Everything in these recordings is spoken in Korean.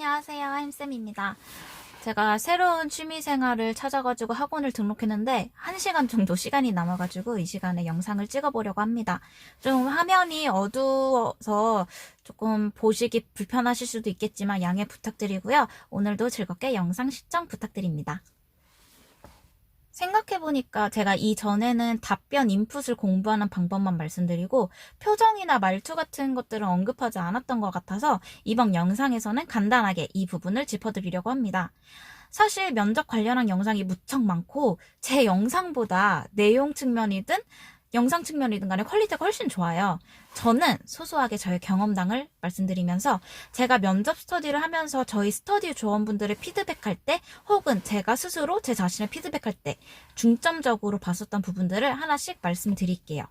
안녕하세요. 하임쌤입니다. 제가 새로운 취미생활을 찾아가지고 학원을 등록했는데 1시간 정도 시간이 남아가지고 이 시간에 영상을 찍어보려고 합니다. 좀 화면이 어두워서 조금 보시기 불편하실 수도 있겠지만 양해 부탁드리고요. 오늘도 즐겁게 영상 시청 부탁드립니다. 생각해보니까 제가 이전에는 답변 인풋을 공부하는 방법만 말씀드리고 표정이나 말투 같은 것들은 언급하지 않았던 것 같아서 이번 영상에서는 간단하게 이 부분을 짚어드리려고 합니다. 사실 면접 관련한 영상이 무척 많고 제 영상보다 내용 측면이든 영상 측면이든 간에 퀄리티가 훨씬 좋아요. 저는 소소하게 저의 경험담을 말씀드리면서 제가 면접 스터디를 하면서 저희 스터디 조원분들의 피드백할 때 혹은 제가 스스로 제 자신을 피드백할 때 중점적으로 봤었던 부분들을 하나씩 말씀드릴게요.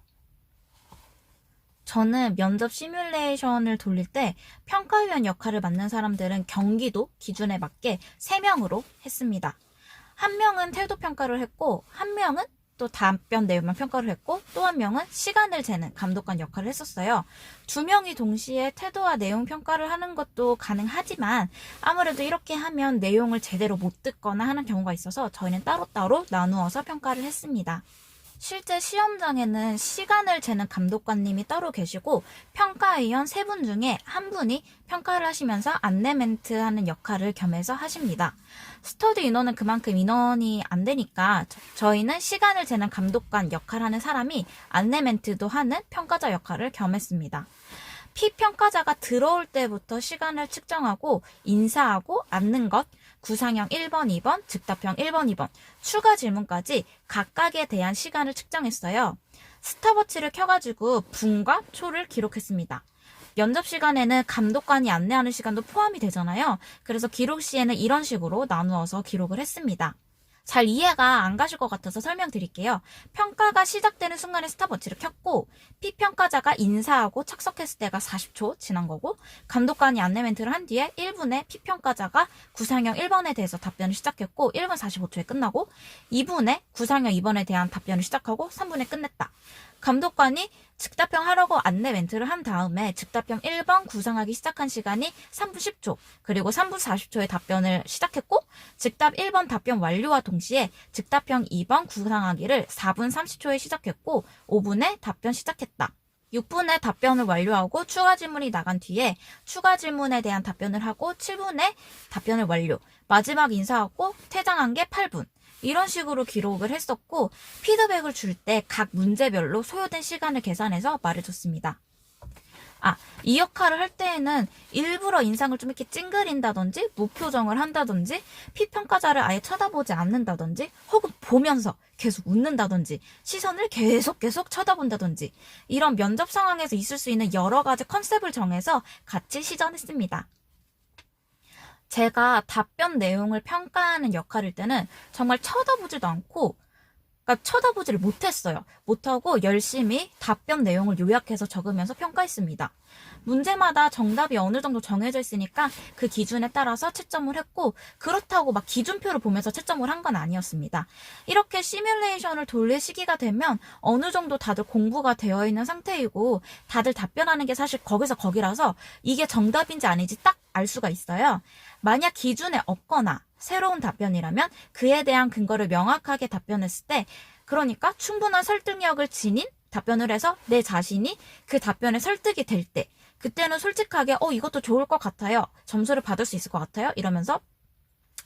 저는 면접 시뮬레이션을 돌릴 때 평가위원 역할을 맡는 사람들은 경기도 기준에 맞게 3명으로 했습니다. 한 명은 태도 평가를 했고 한 명은 또 답변 내용만 평가를 했고 또 한 명은 시간을 재는 감독관 역할을 했었어요. 2명이 동시에 태도와 내용 평가를 하는 것도 가능하지만 아무래도 이렇게 하면 내용을 제대로 못 듣거나 하는 경우가 있어서 저희는 따로따로 나누어서 평가를 했습니다. 실제 시험장에는 시간을 재는 감독관님이 따로 계시고 평가위원 3분 중에 1분이 평가를 하시면서 안내 멘트 하는 역할을 겸해서 하십니다. 스터디 인원은 그만큼 인원이 안 되니까 저희는 시간을 재는 감독관 역할하는 사람이 안내 멘트도 하는 평가자 역할을 겸했습니다. 피평가자가 들어올 때부터 시간을 측정하고 인사하고 앉는 것, 구상형 1번, 2번, 즉답형 1번, 2번, 추가 질문까지 각각에 대한 시간을 측정했어요. 스탑워치를 켜가지고 분과 초를 기록했습니다. 면접 시간에는 감독관이 안내하는 시간도 포함이 되잖아요. 그래서 기록 시에는 이런 식으로 나누어서 기록을 했습니다. 잘 이해가 안 가실 것 같아서 설명드릴게요. 평가가 시작되는 순간에 스탑워치를 켰고 피평가자가 인사하고 착석했을 때가 40초 지난 거고 감독관이 안내 멘트를 한 뒤에 1분에 피평가자가 구상형 1번에 대해서 답변을 시작했고 1분 45초에 끝나고 2분에 구상형 2번에 대한 답변을 시작하고 3분에 끝냈다. 감독관이 즉답형 하라고 안내 멘트를 한 다음에 즉답형 1번 구상하기 시작한 시간이 3분 10초 그리고 3분 40초에 답변을 시작했고 즉답 1번 답변 완료와 동시에 즉답형 2번 구상하기를 4분 30초에 시작했고 5분에 답변 시작했다. 6분에 답변을 완료하고 추가 질문이 나간 뒤에 추가 질문에 대한 답변을 하고 7분에 답변을 완료, 마지막 인사하고 퇴장한 게 8분. 이런 식으로 기록을 했었고 피드백을 줄 때 각 문제별로 소요된 시간을 계산해서 말해줬습니다. 이 역할을 할 때에는 일부러 인상을 좀 이렇게 찡그린다든지 무표정을 한다든지 피평가자를 아예 쳐다보지 않는다든지 혹은 보면서 계속 웃는다든지 시선을 계속 쳐다본다든지 이런 면접 상황에서 있을 수 있는 여러 가지 컨셉을 정해서 같이 시전했습니다. 제가 답변 내용을 평가하는 역할일 때는 정말 쳐다보지도 않고 그러니까 쳐다보지를 못했어요. 못하고 열심히 답변 내용을 요약해서 적으면서 평가했습니다. 문제마다 정답이 어느 정도 정해져 있으니까 그 기준에 따라서 채점을 했고 그렇다고 막 기준표를 보면서 채점을 한 건 아니었습니다. 이렇게 시뮬레이션을 돌릴 시기가 되면 어느 정도 다들 공부가 되어 있는 상태이고 다들 답변하는 게 사실 거기서 거기라서 이게 정답인지 아닌지 딱 알 수가 있어요. 만약 기준에 없거나 새로운 답변이라면 그에 대한 근거를 명확하게 답변했을 때 그러니까 충분한 설득력을 지닌 답변을 해서 내 자신이 그 답변에 설득이 될 때 그때는 솔직하게 이것도 좋을 것 같아요. 점수를 받을 수 있을 것 같아요. 이러면서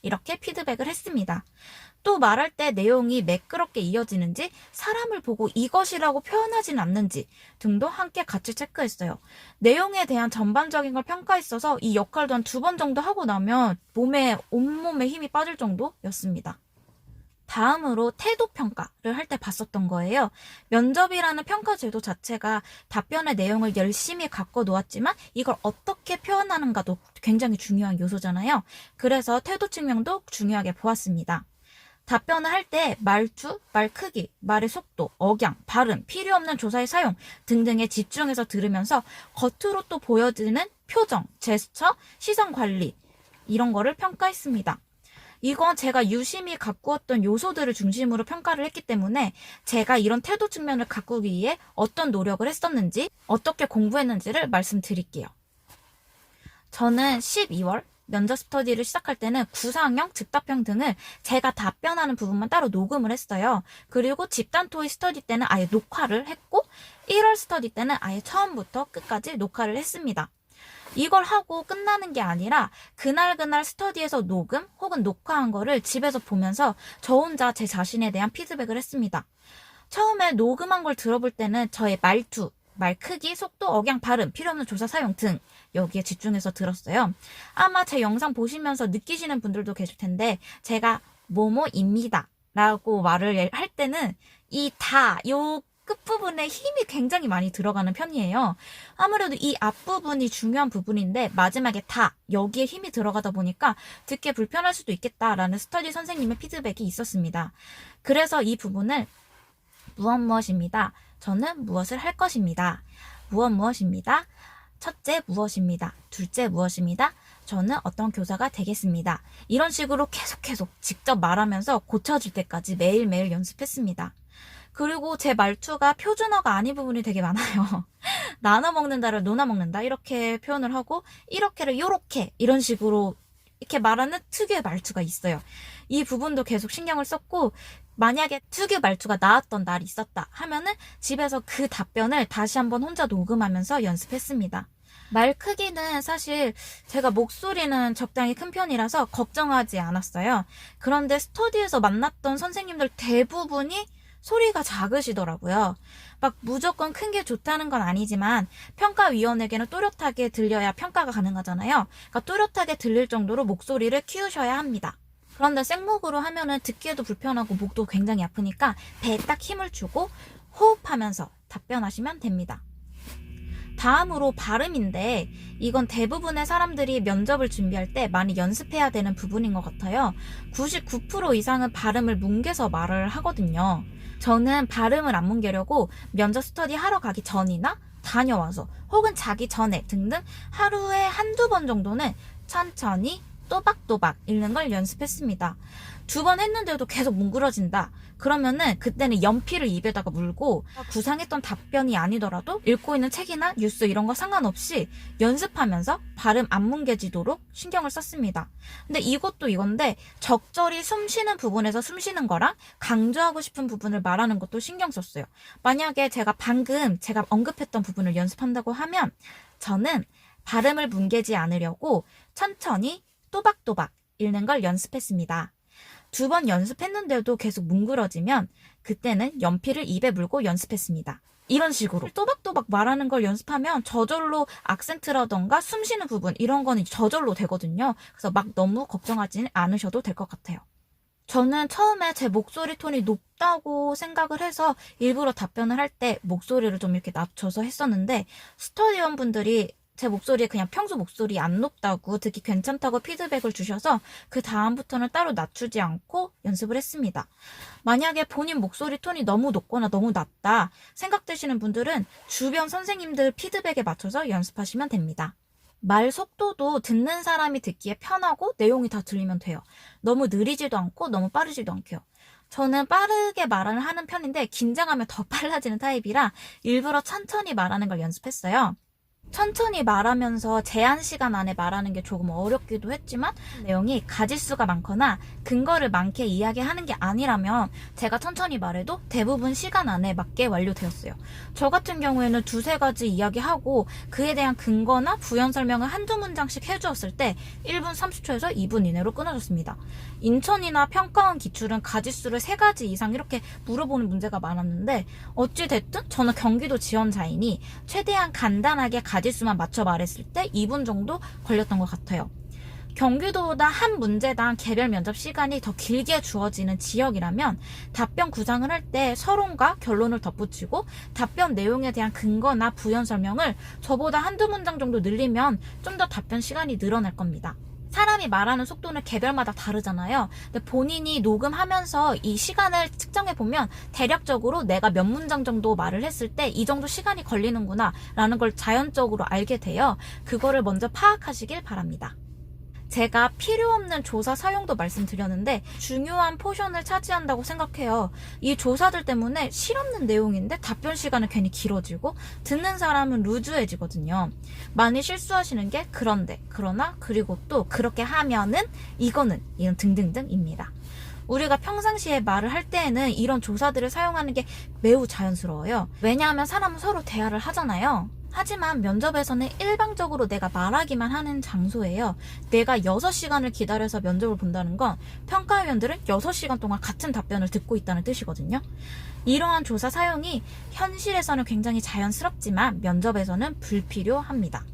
이렇게 피드백을 했습니다. 또 말할 때 내용이 매끄럽게 이어지는지 사람을 보고 이것이라고 표현하진 않는지 등도 함께 같이 체크했어요. 내용에 대한 전반적인 걸 평가했어서 이 역할도 한 2번 정도 하고 나면 온몸에 힘이 빠질 정도였습니다. 다음으로 태도 평가를 할 때 봤었던 거예요. 면접이라는 평가 제도 자체가 답변의 내용을 열심히 갖고 놓았지만 이걸 어떻게 표현하는가도 굉장히 중요한 요소잖아요. 그래서 태도 측면도 중요하게 보았습니다. 답변을 할 때 말투, 말 크기, 말의 속도, 억양, 발음, 필요 없는 조사의 사용 등등에 집중해서 들으면서 겉으로 또 보여지는 표정, 제스처, 시선 관리 이런 거를 평가했습니다. 이건 제가 유심히 가꾸었던 요소들을 중심으로 평가를 했기 때문에 제가 이런 태도 측면을 가꾸기 위해 어떤 노력을 했었는지 어떻게 공부했는지를 말씀드릴게요. 저는 12월 면접 스터디를 시작할 때는 구상형, 즉답형 등을 제가 답변하는 부분만 따로 녹음을 했어요. 그리고 집단 토익 스터디 때는 아예 녹화를 했고 1월 스터디 때는 아예 처음부터 끝까지 녹화를 했습니다. 이걸 하고 끝나는 게 아니라 그날 스터디에서 녹음 혹은 녹화한 거를 집에서 보면서 저 혼자 제 자신에 대한 피드백을 했습니다. 처음에 녹음한 걸 들어볼 때는 저의 말투, 말 크기, 속도, 억양, 발음, 필요 없는 조사 사용 등 여기에 집중해서 들었어요. 아마 제 영상 보시면서 느끼시는 분들도 계실 텐데 제가 뭐뭐입니다 라고 말을 할 때는 이 다, 요 끝부분에 힘이 굉장히 많이 들어가는 편이에요. 아무래도 이 앞부분이 중요한 부분인데 마지막에 다 여기에 힘이 들어가다 보니까 듣기 불편할 수도 있겠다라는 스터디 선생님의 피드백이 있었습니다. 그래서 이 부분을 무엇입니다. 저는 무엇을 할 것입니다. 무엇입니다. 첫째 무엇입니다. 둘째 무엇입니다. 저는 어떤 교사가 되겠습니다. 이런 식으로 계속 직접 말하면서 고쳐질 때까지 매일매일 연습했습니다. 그리고 제 말투가 표준어가 아닌 부분이 되게 많아요. 나눠 먹는다를 논아 먹는다 이렇게 표현을 하고 이렇게를 요렇게 이런 식으로 이렇게 말하는 특유의 말투가 있어요. 이 부분도 계속 신경을 썼고 만약에 특유 말투가 나왔던 날이 있었다 하면은 집에서 그 답변을 다시 한번 혼자 녹음하면서 연습했습니다. 말 크기는 사실 제가 목소리는 적당히 큰 편이라서 걱정하지 않았어요. 그런데 스터디에서 만났던 선생님들 대부분이 소리가 작으시더라고요. 막 무조건 큰 게 좋다는 건 아니지만 평가위원에게는 또렷하게 들려야 평가가 가능하잖아요. 그러니까 또렷하게 들릴 정도로 목소리를 키우셔야 합니다. 그런데 생목으로 하면은 듣기에도 불편하고 목도 굉장히 아프니까 배에 딱 힘을 주고 호흡하면서 답변하시면 됩니다. 다음으로 발음인데 이건 대부분의 사람들이 면접을 준비할 때 많이 연습해야 되는 부분인 것 같아요. 99% 이상은 발음을 뭉개서 말을 하거든요. 저는 발음을 안 뭉개려고 면접 스터디 하러 가기 전이나 다녀와서 혹은 자기 전에 등등 하루에 한두 번 정도는 천천히 또박또박 읽는 걸 연습했습니다. 2번 했는데도 계속 뭉그러진다. 그러면은 그때는 연필을 입에다가 물고 구상했던 답변이 아니더라도 읽고 있는 책이나 뉴스 이런 거 상관없이 연습하면서 발음 안 뭉개지도록 신경을 썼습니다. 근데 이것도 이건데 적절히 숨 쉬는 부분에서 숨 쉬는 거랑 강조하고 싶은 부분을 말하는 것도 신경 썼어요. 만약에 제가 방금 제가 언급했던 부분을 연습한다고 하면 저는 발음을 뭉개지 않으려고 천천히 또박또박 읽는 걸 연습했습니다. 2번 연습했는데도 계속 뭉그러지면 그때는 연필을 입에 물고 연습했습니다. 이런 식으로 또박또박 말하는 걸 연습하면 저절로 악센트라던가 숨 쉬는 부분 이런 거는 저절로 되거든요. 그래서 막 너무 걱정하지는 않으셔도 될 것 같아요. 저는 처음에 제 목소리 톤이 높다고 생각을 해서 일부러 답변을 할 때 목소리를 좀 이렇게 낮춰서 했었는데 스터디원분들이 제 목소리에 그냥 평소 목소리 안 높다고 듣기 괜찮다고 피드백을 주셔서 그 다음부터는 따로 낮추지 않고 연습을 했습니다. 만약에 본인 목소리 톤이 너무 높거나 너무 낮다 생각되시는 분들은 주변 선생님들 피드백에 맞춰서 연습하시면 됩니다. 말 속도도 듣는 사람이 듣기에 편하고 내용이 다 들리면 돼요. 너무 느리지도 않고 너무 빠르지도 않고요. 저는 빠르게 말을 하는 편인데 긴장하면 더 빨라지는 타입이라 일부러 천천히 말하는 걸 연습했어요. 천천히 말하면서 제한 시간 안에 말하는 게 조금 어렵기도 했지만 내용이 가짓수가 많거나 근거를 많게 이야기하는 게 아니라면 제가 천천히 말해도 대부분 시간 안에 맞게 완료되었어요. 저 같은 경우에는 2-3가지 이야기하고 그에 대한 근거나 부연 설명을 한두 문장씩 해주었을 때 1분 30초에서 2분 이내로 끊어졌습니다. 인천이나 평가원 기출은 가짓수를 3가지 이상 이렇게 물어보는 문제가 많았는데 어찌됐든 저는 경기도 지원자이니 최대한 간단하게 가짓수만 맞춰 말했을 때 2분 정도 걸렸던 것 같아요. 경기도보다 한 문제당 개별 면접 시간이 더 길게 주어지는 지역이라면 답변 구상을 할 때 서론과 결론을 덧붙이고 답변 내용에 대한 근거나 부연 설명을 저보다 한두 문장 정도 늘리면 좀 더 답변 시간이 늘어날 겁니다. 사람이 말하는 속도는 개별마다 다르잖아요. 근데 본인이 녹음하면서 이 시간을 측정해보면 대략적으로 내가 몇 문장 정도 말을 했을 때 이 정도 시간이 걸리는구나 라는 걸 자연적으로 알게 돼요. 그거를 먼저 파악하시길 바랍니다. 제가 필요 없는 조사 사용도 말씀드렸는데 중요한 포션을 차지한다고 생각해요. 이 조사들 때문에 실없는 내용인데 답변 시간은 괜히 길어지고 듣는 사람은 루즈해지거든요. 많이 실수하시는 게 그런데, 그러나, 그리고 또 그렇게 하면은 이건 등등등입니다. 우리가 평상시에 말을 할 때에는 이런 조사들을 사용하는 게 매우 자연스러워요. 왜냐하면 사람은 서로 대화를 하잖아요. 하지만 면접에서는 일방적으로 내가 말하기만 하는 장소예요. 내가 6시간을 기다려서 면접을 본다는 건 평가위원들은 6시간 동안 같은 답변을 듣고 있다는 뜻이거든요. 이러한 조사 사용이 현실에서는 굉장히 자연스럽지만 면접에서는 불필요합니다.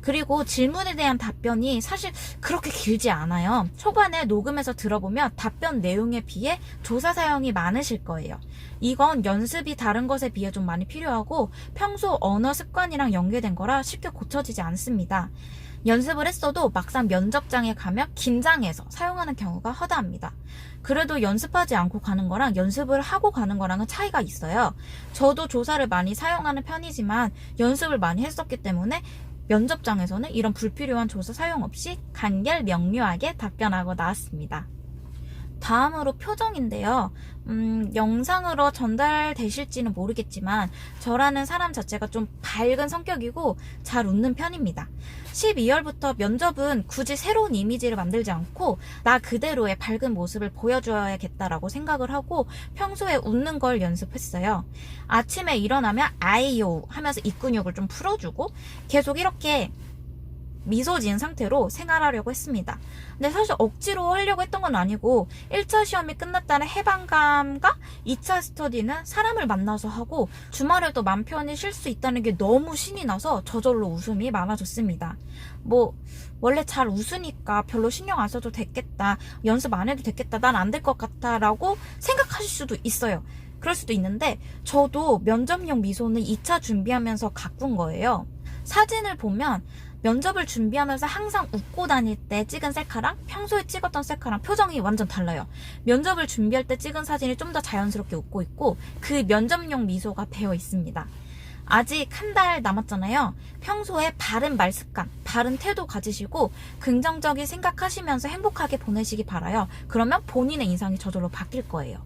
그리고 질문에 대한 답변이 사실 그렇게 길지 않아요. 초반에 녹음해서 들어보면 답변 내용에 비해 조사 사용이 많으실 거예요. 이건 연습이 다른 것에 비해 좀 많이 필요하고 평소 언어 습관이랑 연계된 거라 쉽게 고쳐지지 않습니다. 연습을 했어도 막상 면접장에 가면 긴장해서 사용하는 경우가 허다합니다. 그래도 연습하지 않고 가는 거랑 연습을 하고 가는 거랑은 차이가 있어요. 저도 조사를 많이 사용하는 편이지만 연습을 많이 했었기 때문에 면접장에서는 이런 불필요한 조사 사용 없이 간결 명료하게 답변하고 나왔습니다. 다음으로 표정인데요. 영상으로 전달되실지는 모르겠지만 저라는 사람 자체가 좀 밝은 성격이고 잘 웃는 편입니다. 12월부터 면접은 굳이 새로운 이미지를 만들지 않고 나 그대로의 밝은 모습을 보여줘야겠다라고 생각을 하고 평소에 웃는 걸 연습했어요. 아침에 일어나면 아이요 하면서 입 근육을 좀 풀어주고 계속 이렇게 미소 지은 상태로 생활하려고 했습니다. 근데 사실 억지로 하려고 했던 건 아니고 1차 시험이 끝났다는 해방감과 2차 스터디는 사람을 만나서 하고 주말에도 맘 편히 쉴 수 있다는 게 너무 신이 나서 저절로 웃음이 많아졌습니다. 원래 잘 웃으니까 별로 신경 안 써도 됐겠다, 연습 안 해도 됐겠다, 난 안 될 것 같아 라고 생각하실 수도 있어요. 그럴 수도 있는데 저도 면접용 미소는 2차 준비하면서 가꾼 거예요. 사진을 보면 면접을 준비하면서 항상 웃고 다닐 때 찍은 셀카랑 평소에 찍었던 셀카랑 표정이 완전 달라요. 면접을 준비할 때 찍은 사진이 좀 더 자연스럽게 웃고 있고 그 면접용 미소가 배어 있습니다. 아직 한 달 남았잖아요. 평소에 바른 말 습관, 바른 태도 가지시고 긍정적인 생각하시면서 행복하게 보내시기 바라요. 그러면 본인의 인상이 저절로 바뀔 거예요.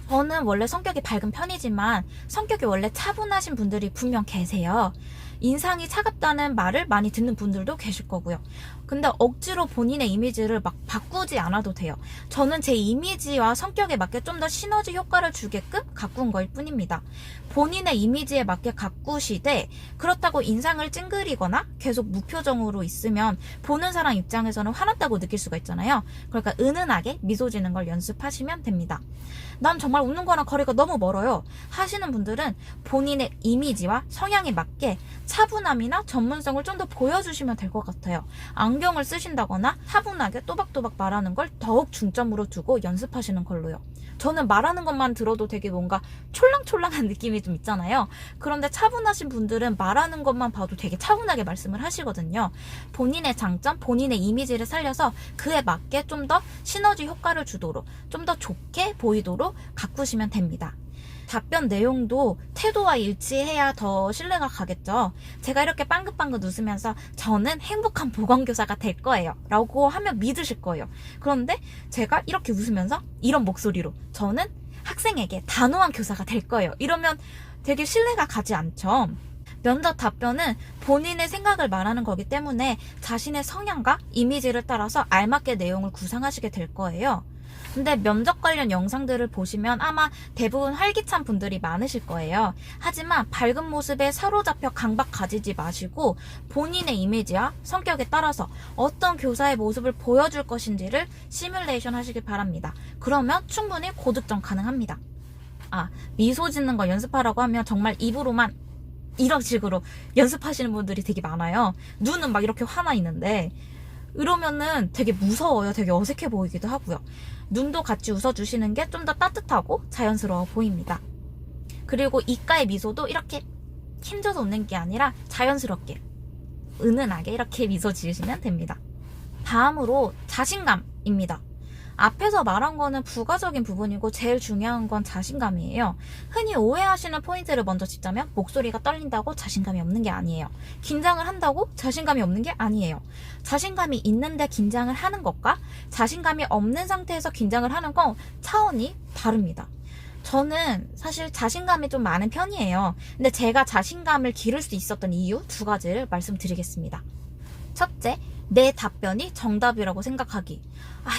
저는 원래 성격이 밝은 편이지만 성격이 원래 차분하신 분들이 분명 계세요. 인상이 차갑다는 말을 많이 듣는 분들도 계실 거고요. 근데 억지로 본인의 이미지를 막 바꾸지 않아도 돼요. 저는 제 이미지와 성격에 맞게 좀 더 시너지 효과를 주게끔 가꾼 거일 뿐입니다. 본인의 이미지에 맞게 가꾸시되 그렇다고 인상을 찡그리거나 계속 무표정으로 있으면 보는 사람 입장에서는 화났다고 느낄 수가 있잖아요. 그러니까 은은하게 미소 지는 걸 연습하시면 됩니다. 난 정말 웃는 거랑 거리가 너무 멀어요 하시는 분들은 본인의 이미지와 성향에 맞게 차분함이나 전문성을 좀 더 보여주시면 될 것 같아요. 안경을 쓰신다거나 차분하게 또박또박 말하는 걸 더욱 중점으로 두고 연습하시는 걸로요. 저는 말하는 것만 들어도 되게 뭔가 촐랑촐랑한 느낌이 좀 있잖아요. 그런데 차분하신 분들은 말하는 것만 봐도 되게 차분하게 말씀을 하시거든요. 본인의 장점, 본인의 이미지를 살려서 그에 맞게 좀 더 시너지 효과를 주도록, 좀 더 좋게 보이도록 가꾸시면 됩니다. 답변 내용도 태도와 일치해야 더 신뢰가 가겠죠. 제가 이렇게 빵긋빵긋 웃으면서 저는 행복한 보건교사가 될 거예요 라고 하면 믿으실 거예요. 그런데 제가 이렇게 웃으면서 이런 목소리로 저는 학생에게 단호한 교사가 될 거예요 이러면 되게 신뢰가 가지 않죠. 면접 답변은 본인의 생각을 말하는 거기 때문에 자신의 성향과 이미지를 따라서 알맞게 내용을 구상하시게 될 거예요. 근데 면접 관련 영상들을 보시면 아마 대부분 활기찬 분들이 많으실 거예요. 하지만 밝은 모습에 사로잡혀 강박 가지지 마시고 본인의 이미지와 성격에 따라서 어떤 교사의 모습을 보여줄 것인지를 시뮬레이션 하시길 바랍니다. 그러면 충분히 고득점 가능합니다. 미소 짓는 거 연습하라고 하면 정말 입으로만 이런 식으로 연습하시는 분들이 되게 많아요. 눈은 막 이렇게 화나 있는데 이러면은 되게 무서워요. 되게 어색해 보이기도 하고요. 눈도 같이 웃어주시는 게 좀 더 따뜻하고 자연스러워 보입니다. 그리고 입가의 미소도 이렇게 힘줘서 웃는 게 아니라 자연스럽게 은은하게 이렇게 미소 지으시면 됩니다. 다음으로 자신감입니다. 앞에서 말한 거는 부가적인 부분이고 제일 중요한 건 자신감이에요. 흔히 오해하시는 포인트를 먼저 짚자면 목소리가 떨린다고 자신감이 없는 게 아니에요. 긴장을 한다고 자신감이 없는 게 아니에요. 자신감이 있는데 긴장을 하는 것과 자신감이 없는 상태에서 긴장을 하는 건 차원이 다릅니다. 저는 사실 자신감이 좀 많은 편이에요. 근데 제가 자신감을 기를 수 있었던 이유 2가지를 말씀드리겠습니다. 첫째, 내 답변이 정답이라고 생각하기.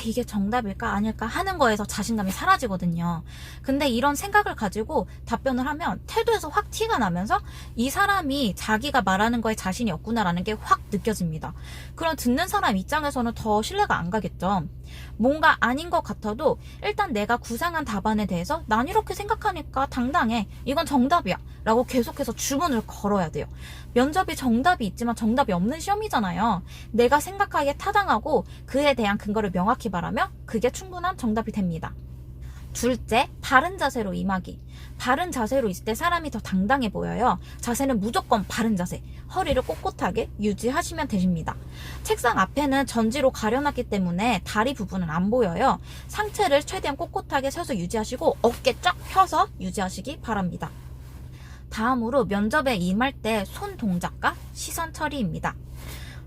이게 정답일까 아닐까 하는 거에서 자신감이 사라지거든요. 근데 이런 생각을 가지고 답변을 하면 태도에서 확 티가 나면서 이 사람이 자기가 말하는 거에 자신이 없구나라는 게 확 느껴집니다. 그럼 듣는 사람 입장에서는 더 신뢰가 안 가겠죠. 뭔가 아닌 것 같아도 일단 내가 구상한 답안에 대해서 난 이렇게 생각하니까 당당해. 이건 정답이야. 라고 계속해서 주문을 걸어야 돼요. 면접이 정답이 있지만 정답이 없는 시험이잖아요. 내가 생각하기에 타당하고 그에 대한 근거를 명확히 말하면 그게 충분한 정답이 됩니다. 둘째, 바른 자세로 임하기. 바른 자세로 있을 때 사람이 더 당당해 보여요. 자세는 무조건 바른 자세. 허리를 꼿꼿하게 유지하시면 되십니다. 책상 앞에는 전지로 가려놨기 때문에 다리 부분은 안 보여요. 상체를 최대한 꼿꼿하게 서서 유지하시고 어깨 쫙 펴서 유지하시기 바랍니다. 다음으로 면접에 임할 때 손 동작과 시선 처리입니다.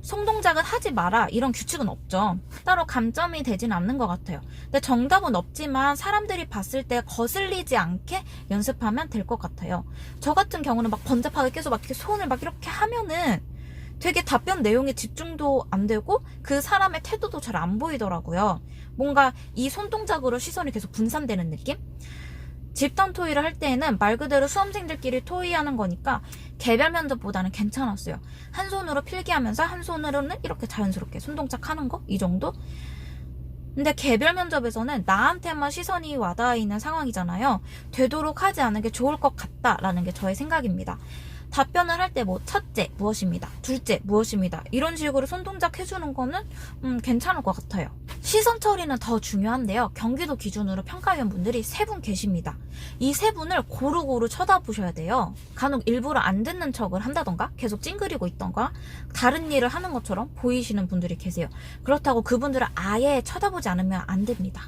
손동작은 하지 마라 이런 규칙은 없죠. 따로 감점이 되진 않는 것 같아요. 근데 정답은 없지만 사람들이 봤을 때 거슬리지 않게 연습하면 될 것 같아요. 저 같은 경우는 막 번잡하게 계속 막 이렇게 손을 막 이렇게 하면은 되게 답변 내용에 집중도 안 되고 그 사람의 태도도 잘 안 보이더라고요. 뭔가 이 손동작으로 시선이 계속 분산되는 느낌? 집단 토의를 할 때에는 말 그대로 수험생들끼리 토의하는 거니까 개별 면접보다는 괜찮았어요. 한 손으로 필기하면서 한 손으로는 이렇게 자연스럽게 손동작 하는 거? 이 정도? 근데 개별 면접에서는 나한테만 시선이 와닿아 있는 상황이잖아요. 되도록 하지 않는 게 좋을 것 같다라는 게 저의 생각입니다. 답변을 할 때 첫째 무엇입니다. 둘째 무엇입니다. 이런 식으로 손동작 해주는 거는 괜찮을 것 같아요. 시선 처리는 더 중요한데요. 경기도 기준으로 평가위원분들이 3분 계십니다. 이 3분을 고루고루 쳐다보셔야 돼요. 간혹 일부러 안 듣는 척을 한다던가 계속 찡그리고 있던가 다른 일을 하는 것처럼 보이시는 분들이 계세요. 그렇다고 그분들을 아예 쳐다보지 않으면 안 됩니다.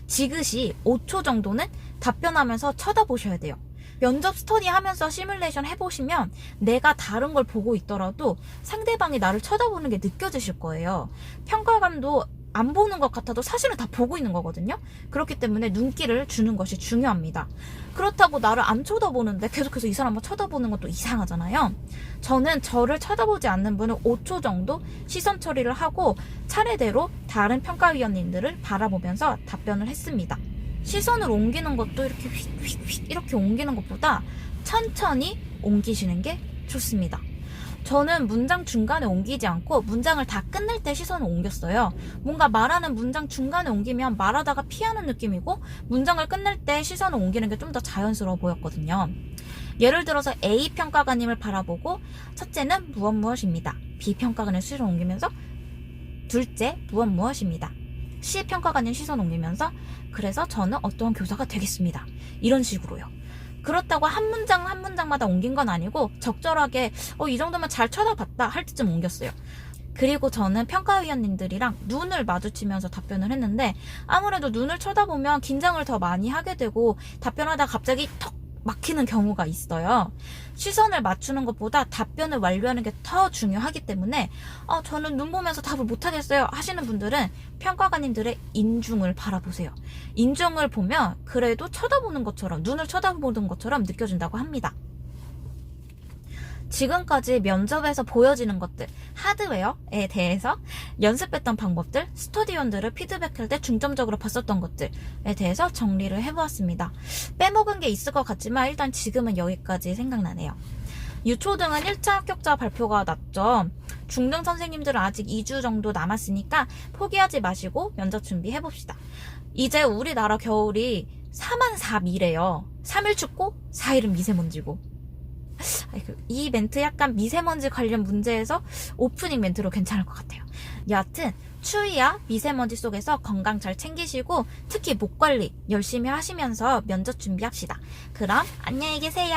지그시 5초 정도는 답변하면서 쳐다보셔야 돼요. 면접 스터디 하면서 시뮬레이션 해보시면 내가 다른 걸 보고 있더라도 상대방이 나를 쳐다보는 게 느껴지실 거예요. 평가관도 안 보는 것 같아도 사실은 다 보고 있는 거거든요. 그렇기 때문에 눈길을 주는 것이 중요합니다. 그렇다고 나를 안 쳐다보는데 계속해서 이 사람을 쳐다보는 것도 이상하잖아요. 저는 저를 쳐다보지 않는 분은 5초 정도 시선 처리를 하고 차례대로 다른 평가위원님들을 바라보면서 답변을 했습니다. 시선을 옮기는 것도 이렇게 휙휙휙 이렇게 옮기는 것보다 천천히 옮기시는 게 좋습니다. 저는 문장 중간에 옮기지 않고 문장을 다 끝낼 때 시선을 옮겼어요. 뭔가 말하는 문장 중간에 옮기면 말하다가 피하는 느낌이고 문장을 끝낼 때 시선을 옮기는 게 좀 더 자연스러워 보였거든요. 예를 들어서 A 평가관님을 바라보고 첫째는 무엇입니다. B 평가관의 시선을 옮기면서 둘째 무엇입니다. C 평가관님 시선 옮기면서 그래서 저는 어떠한 교사가 되겠습니다. 이런 식으로요. 그렇다고 한 문장 한 문장마다 옮긴 건 아니고 적절하게 이 정도면 잘 쳐다봤다 할 때쯤 옮겼어요. 그리고 저는 평가위원님들이랑 눈을 마주치면서 답변을 했는데 아무래도 눈을 쳐다보면 긴장을 더 많이 하게 되고 답변하다가 갑자기 턱 막히는 경우가 있어요. 시선을 맞추는 것보다 답변을 완료하는 게 더 중요하기 때문에 저는 눈 보면서 답을 못하겠어요 하시는 분들은 평가관님들의 인중을 바라보세요. 인중을 보면 그래도 쳐다보는 것처럼 눈을 쳐다보는 것처럼 느껴진다고 합니다. 지금까지 면접에서 보여지는 것들, 하드웨어에 대해서 연습했던 방법들, 스터디원들을 피드백할 때 중점적으로 봤었던 것들에 대해서 정리를 해보았습니다. 빼먹은 게 있을 것 같지만 일단 지금은 여기까지 생각나네요. 유초등은 1차 합격자 발표가 났죠. 중등 선생님들은 아직 2주 정도 남았으니까 포기하지 마시고 면접 준비해봅시다. 이제 우리나라 겨울이 4만 4미래요. 3일 춥고 4일은 미세먼지고. 이 멘트 약간 미세먼지 관련 문제에서 오프닝 멘트로 괜찮을 것 같아요. 여하튼 추위와 미세먼지 속에서 건강 잘 챙기시고 특히 목 관리 열심히 하시면서 면접 준비합시다. 그럼 안녕히 계세요.